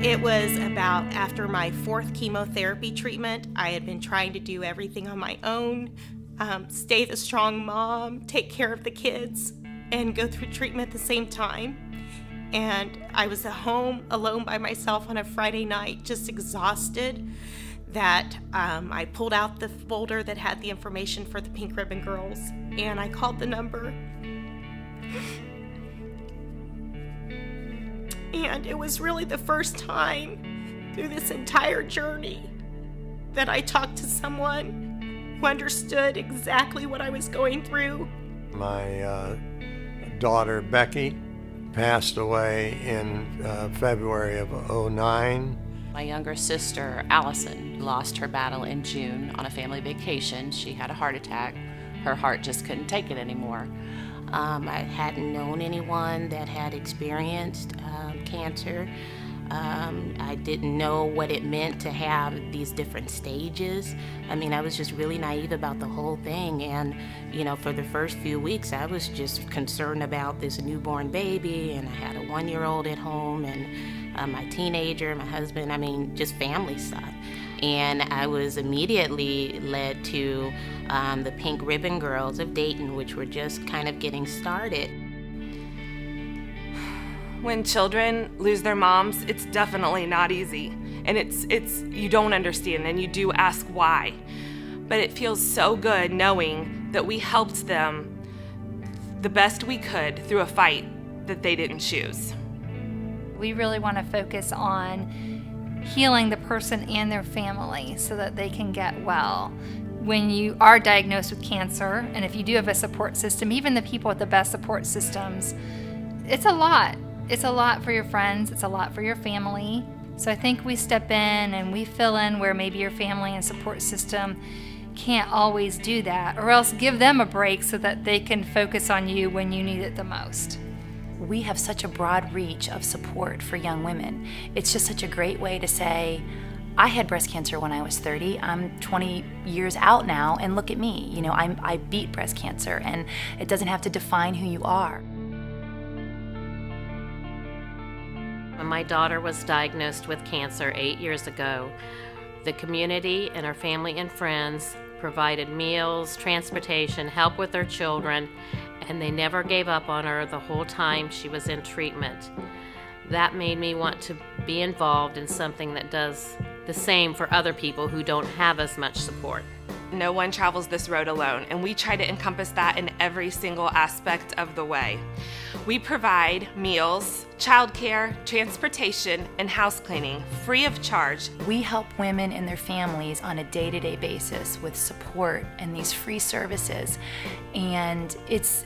It was about after my 4th chemotherapy treatment. I had been trying to do everything on my own, stay the strong mom, take care of the kids, and go through treatment at the same time. And I was at home alone by myself on a Friday night, just exhausted, that I pulled out the folder that had the information for the Pink Ribbon Girls, and I called the number. And it was really the first time through this entire journey that I talked to someone who understood exactly what I was going through. My daughter, Becky, passed away in February of '09. My younger sister, Allison, lost her battle in June on a family vacation. She had a heart attack. Her heart just couldn't take it anymore. I hadn't known anyone that had experienced cancer. I didn't know what it meant to have these different stages. I mean, I was just really naive about the whole thing. And, you know, for the first few weeks, I was just concerned about this newborn baby, and I had a 1-year-old at home, and my teenager, my husband, I mean, just family stuff. And I was immediately led to the Pink Ribbon Girls of Dayton, which were just kind of getting started. When children lose their moms, it's definitely not easy. And you don't understand, and you do ask why. But it feels so good knowing that we helped them the best we could through a fight that they didn't choose. We really want to focus on healing the person and their family so that they can get well. When you are diagnosed with cancer, and if you do have a support system, even the people with the best support systems, it's a lot. It's a lot for your friends, it's a lot for your family. So I think we step in and we fill in where maybe your family and support system can't always do that, or else give them a break so that they can focus on you when you need it the most. We have such a broad reach of support for young women. It's just such a great way to say, I had breast cancer when I was 30. I'm 20 years out now, and look at me. You know, I beat breast cancer, and it doesn't have to define who you are. When my daughter was diagnosed with cancer 8 years ago, the community and her family and friends provided meals, transportation, help with her children, and they never gave up on her the whole time she was in treatment. That made me want to be involved in something that does the same for other people who don't have as much support. No one travels this road alone, and we try to encompass that in every single aspect of the way. We provide meals, childcare, transportation, and house cleaning free of charge. We help women and their families on a day-to-day basis with support and these free services. And it's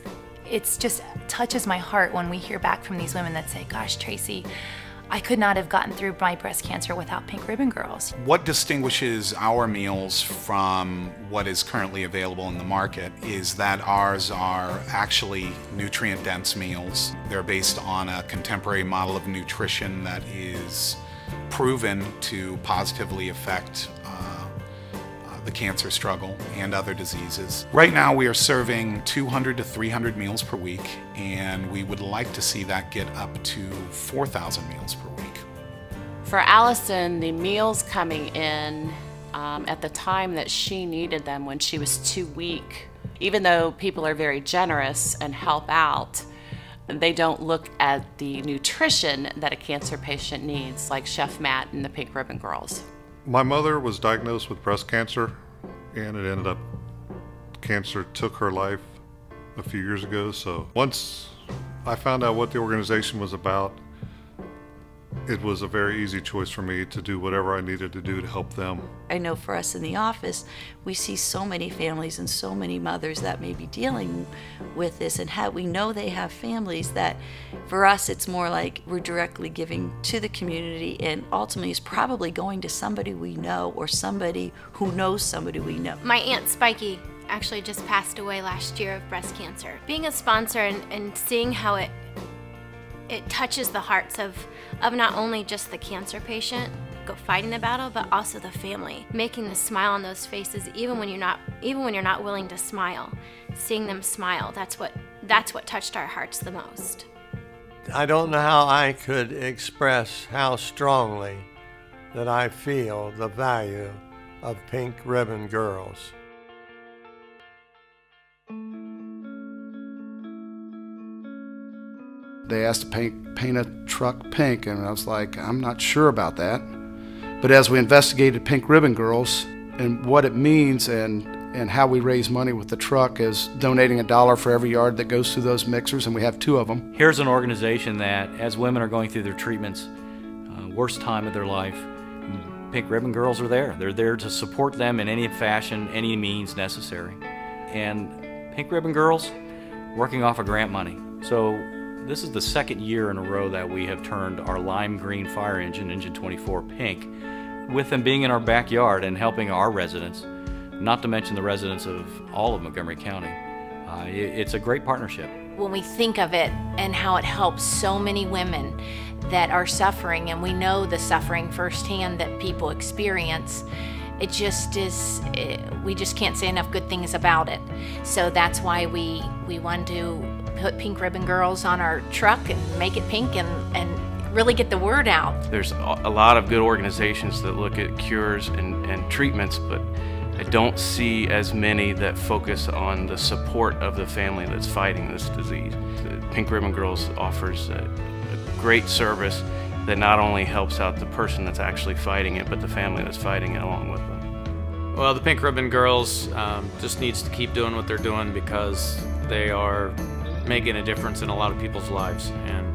just touches my heart when we hear back from these women that say, gosh, Tracy, I could not have gotten through my breast cancer without Pink Ribbon Girls. What distinguishes our meals from what is currently available in the market is that ours are actually nutrient-dense meals. They're based on a contemporary model of nutrition that is proven to positively affect the cancer struggle and other diseases. Right now we are serving 200 to 300 meals per week, and we would like to see that get up to 4,000 meals per week. For Allison, the meals coming in at the time that she needed them when she was too weak, even though people are very generous and help out, they don't look at the nutrition that a cancer patient needs, like Chef Matt and the Pink Ribbon Girls. My mother was diagnosed with breast cancer, and it ended up, cancer took her life a few years ago. So once I found out what the organization was about, it was a very easy choice for me to do whatever I needed to do to help them. I know for us in the office, we see so many families and so many mothers that may be dealing with this, and we know they have families that for us it's more like we're directly giving to the community, and ultimately is probably going to somebody we know or somebody who knows somebody we know. My Aunt Spiky actually just passed away last year of breast cancer. Being a sponsor and seeing how it touches the hearts of not only just the cancer patient fighting the battle, but also the family, making the smile on those faces even when you're not willing to smile. Seeing them smile, that's what touched our hearts the most. I don't know how I could express how strongly that I feel the value of Pink Ribbon Girls. They asked to paint a truck pink, and I was like, I'm not sure about that. But as we investigated Pink Ribbon Girls and what it means and how we raise money with the truck is donating $1 for every yard that goes through those mixers, and we have 2 of them. Here's an organization that, as women are going through their treatments, worst time of their life, Pink Ribbon Girls are there. They're there to support them in any fashion, any means necessary. And Pink Ribbon Girls, working off of grant money. So this is the 2nd year in a row that we have turned our lime green fire engine, engine 24, pink, with them being in our backyard and helping our residents, not to mention the residents of all of Montgomery County. It's a great partnership. When we think of it and how it helps so many women that are suffering, and we know the suffering firsthand that people experience, it just is, we just can't say enough good things about it. So that's why we want to put Pink Ribbon Girls on our truck and make it pink and really get the word out. There's a lot of good organizations that look at cures and treatments, but I don't see as many that focus on the support of the family that's fighting this disease. Pink Ribbon Girls offers a great service that not only helps out the person that's actually fighting it, but the family that's fighting it along with them. Well, the Pink Ribbon Girls just needs to keep doing what they're doing because they are making a difference in a lot of people's lives. And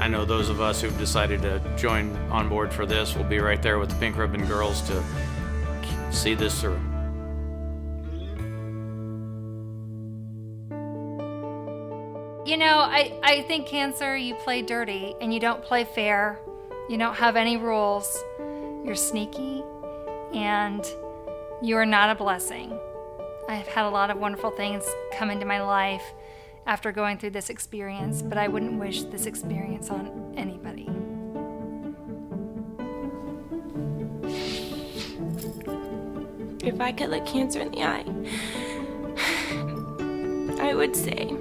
I know those of us who've decided to join on board for this will be right there with the Pink Ribbon Girls to see this through. You know, I think cancer, you play dirty and you don't play fair. You don't have any rules. You're sneaky and you are not a blessing. I've had a lot of wonderful things come into my life after going through this experience, but I wouldn't wish this experience on anybody. If I could look cancer in the eye, I would say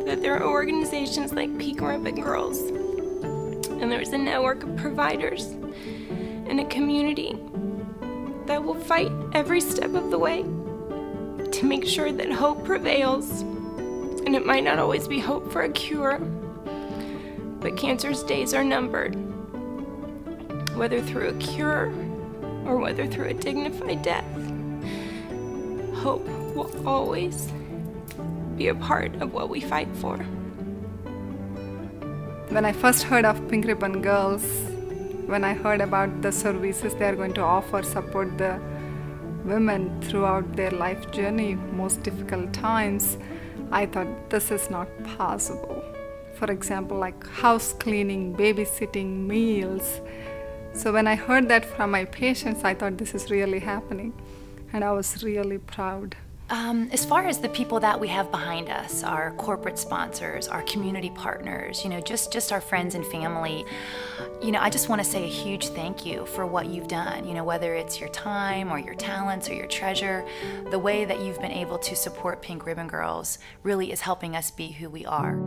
that there are organizations like Pink Ribbon Girls, and there's a network of providers and a community that will fight every step of the way to make sure that hope prevails. And it might not always be hope for a cure, but cancer's days are numbered, whether through a cure or whether through a dignified death. Hope will always be a part of what we fight for. When I first heard of Pink Ribbon Girls, when I heard about the services they are going to offer, support the women throughout their life journey, most difficult times, I thought this is not possible. For example, like house cleaning, babysitting, meals. So when I heard that from my patients, I thought this is really happening, and I was really proud. As far as the people that we have behind us, our corporate sponsors, our community partners, you know, just our friends and family, you know, I just want to say a huge thank you for what you've done. You know, whether it's your time or your talents or your treasure, the way that you've been able to support Pink Ribbon Girls really is helping us be who we are.